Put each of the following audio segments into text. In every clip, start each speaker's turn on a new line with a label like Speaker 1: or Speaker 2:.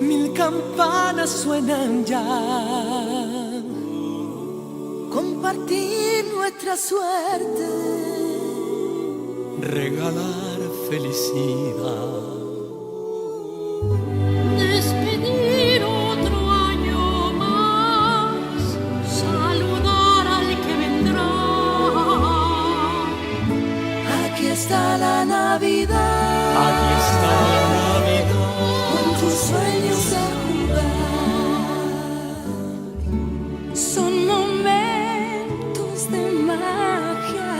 Speaker 1: Mil campanas suenan ya.
Speaker 2: Compartir nuestra suerte,
Speaker 1: Regalar felicidad.
Speaker 3: Despedir otro año más, saludar al que vendrá.
Speaker 2: aquí está la Navidad,
Speaker 1: Aquí está la Navidad.
Speaker 2: con tus sueños a jugar. Son momentos de magia,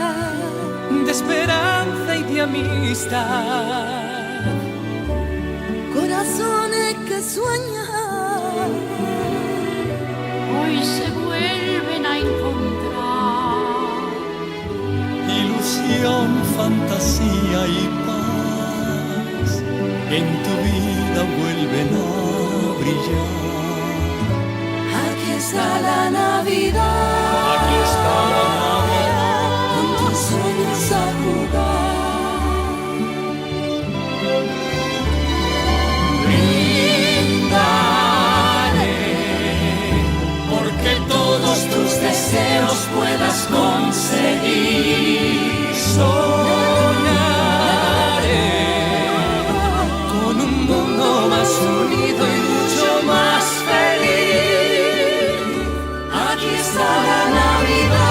Speaker 1: De esperanza y de amistad.
Speaker 2: corazones que sueñan,
Speaker 3: Hoy se vuelven a encontrar.
Speaker 1: Ilusión, fantasía y paz en tu vida vuelven a brillar.
Speaker 2: aquí está la Navidad,
Speaker 1: Aquí está la Navidad.
Speaker 2: con tus sueños a jugar.
Speaker 1: Brindaré porque todos tus deseos puedas conseguir. Soñaré con un mundo más unido y mucho más feliz. Aquí está la Navidad,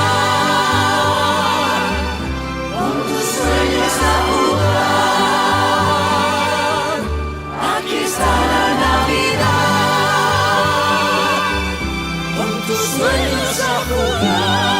Speaker 1: con tus sueños a jugar. Aquí está la Navidad, con tus sueños a jugar.